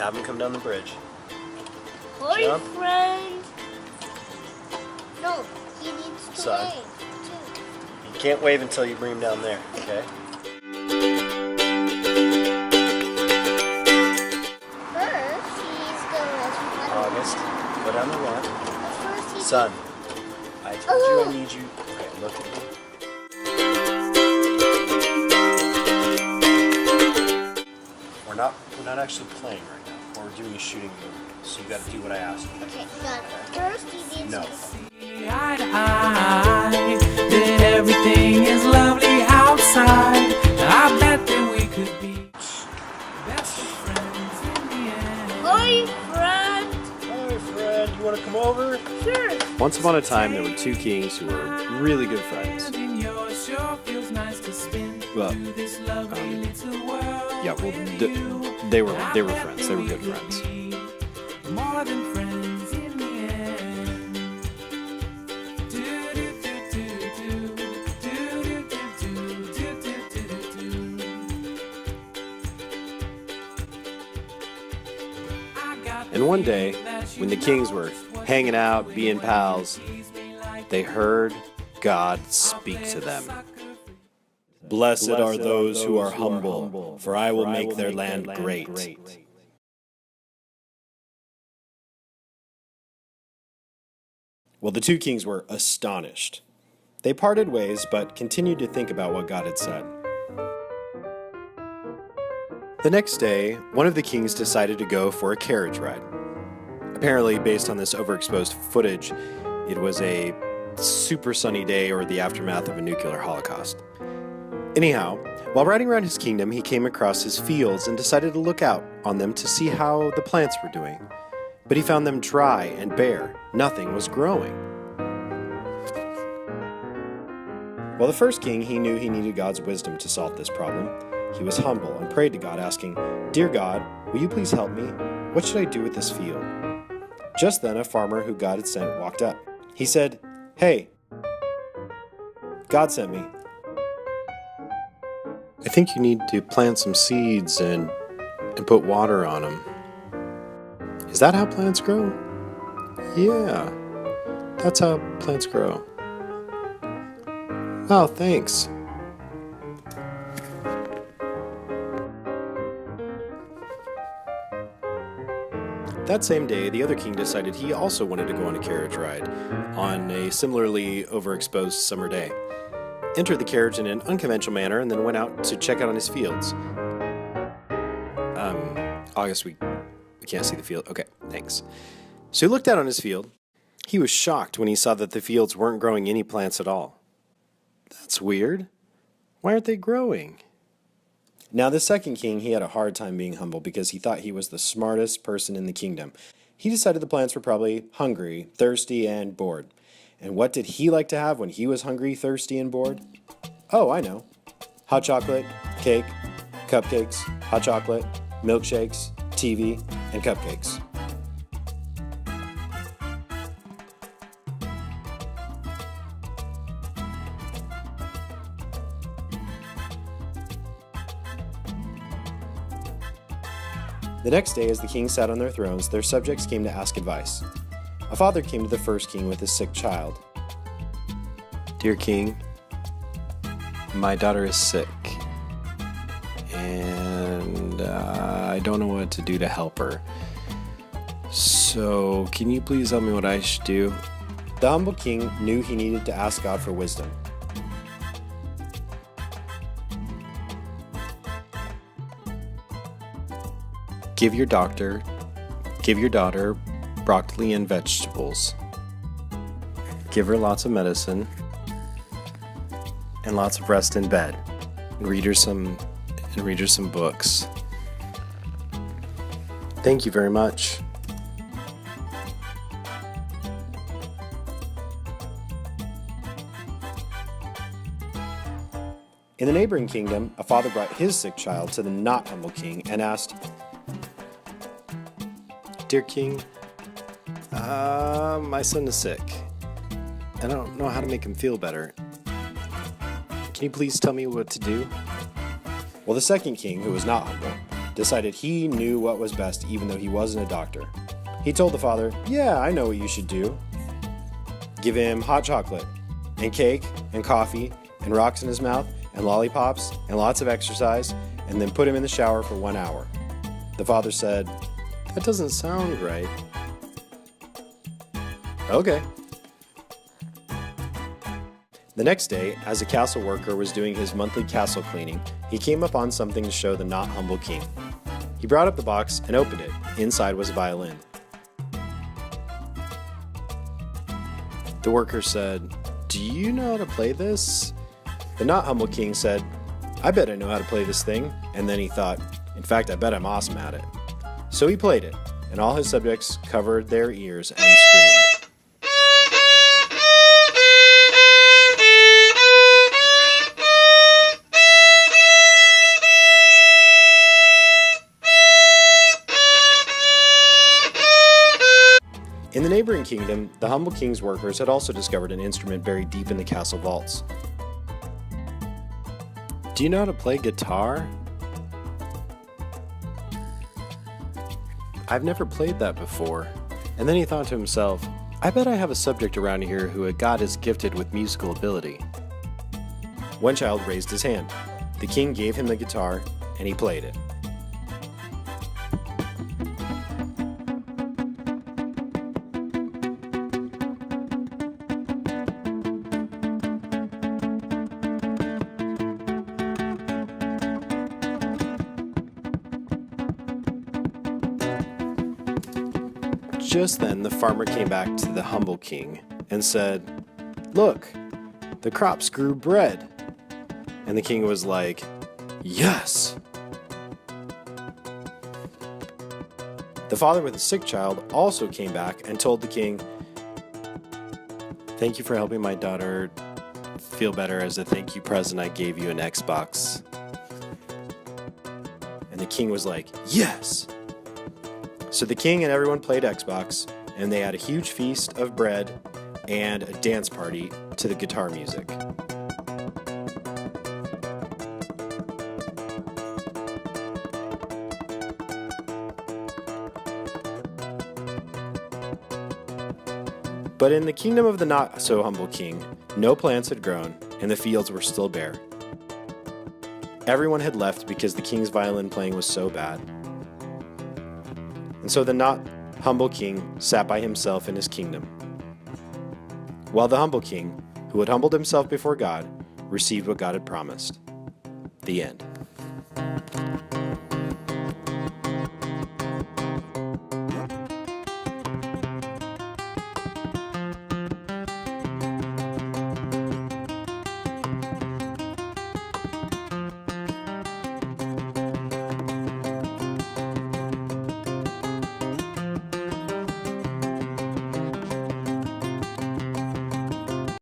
Have him come down the bridge. Boyfriend. Jump. No, he needs to Son. wait too. You can't wave until you bring him down there, okay? First, he's gonna. August, go down the ramp. First, he's Son, I told you I need you. Okay, look at me. We're not actually playing right now. We're doing a shooting movie, so you got to do what I asked you. Okay, got it. First, he needs No. to. Eye to eye, that everything is lovely outside. I bet that we could be best of friends in the end. Boyfriend. Hi, friend. You want to come over? Sure. Once upon a time, there were two kings who were really good friends. And yours sure feels nice to spin Well, through this lovely little world. Yeah, well, they were friends. They were good friends. More than friends in the end. And one day, when the kings were hanging out, being pals, they heard God speak to them. Blessed are those who are humble, for I will make their land great. Well, the two kings were astonished. They parted ways, but continued to think about what God had said. The next day, one of the kings decided to go for a carriage ride. Apparently, based on this overexposed footage, it was a super sunny day or the aftermath of a nuclear holocaust. Anyhow, while riding around his kingdom, he came across his fields and decided to look out on them to see how the plants were doing. But he found them dry and bare. Nothing was growing. Well, the first king, he knew he needed God's wisdom to solve this problem. He was humble and prayed to God, asking, "Dear God, will you please help me? What should I do with this field?" Just then, a farmer who God had sent walked up. He said, "Hey, God sent me. I think you need to plant some seeds and put water on them." "Is that how plants grow?" "Yeah, that's how plants grow." "Oh, thanks." That same day, the other king decided he also wanted to go on a carriage ride on a similarly overexposed summer day. Entered the carriage in an unconventional manner and then went out to check out on his fields. August, we can't see the field. Okay, thanks. So he looked out on his field. He was shocked when he saw that the fields weren't growing any plants at all. That's weird. Why aren't they growing? Now, the second king, he had a hard time being humble because he thought he was the smartest person in the kingdom. He decided the plants were probably hungry, thirsty, and bored. And what did he like to have when he was hungry, thirsty, and bored? Oh, I know. Hot chocolate, cake, cupcakes, hot chocolate, milkshakes, TV, and cupcakes. The next day, as the kings sat on their thrones, their subjects came to ask advice. A father came to the first king with a sick child. "Dear king, my daughter is sick, and I don't know what to do to help her. So, can you please tell me what I should do?" The humble king knew he needed to ask God for wisdom. Give your daughter broccoli and vegetables. Give her lots of medicine and lots of rest in bed. And read her some books. Thank you very much. In the neighboring kingdom, a father brought his sick child to the not humble king and asked, "Dear king, my son is sick. I don't know how to make him feel better. Can you please tell me what to do?" Well, the second king, who was not humble, decided he knew what was best even though he wasn't a doctor. He told the father, "Yeah, I know what you should do. Give him hot chocolate and cake and coffee and rocks in his mouth and lollipops and lots of exercise and then put him in the shower for 1 hour." The father said, "That doesn't sound right." Okay. The next day, as a castle worker was doing his monthly castle cleaning, he came upon something to show the not humble king. He brought up the box and opened it. Inside was a violin. The worker said, "Do you know how to play this?" The not humble king said, "I bet I know how to play this thing." And then he thought, "In fact, I bet I'm awesome at it." So he played it, and all his subjects covered their ears and screamed. In the neighboring kingdom, the humble king's workers had also discovered an instrument buried deep in the castle vaults. "Do you know how to play guitar?" "I've never played that before." And then he thought to himself, "I bet I have a subject around here who God is gifted with musical ability." One child raised his hand. The king gave him the guitar, and he played it. Just then the farmer came back to the humble king and said, "Look, the crops grew bread." And the king was like, "Yes!" The father with a sick child also came back and told the king, "Thank you for helping my daughter feel better. As a thank you present, I gave you an Xbox." And the king was like, "Yes!" So the king and everyone played Xbox, and they had a huge feast of bread and a dance party to the guitar music. But in the kingdom of the not-so-humble king, no plants had grown, and the fields were still bare. Everyone had left because the king's violin playing was so bad. And so the not-humble king sat by himself in his kingdom, while the humble king, who had humbled himself before God, received what God had promised. The end.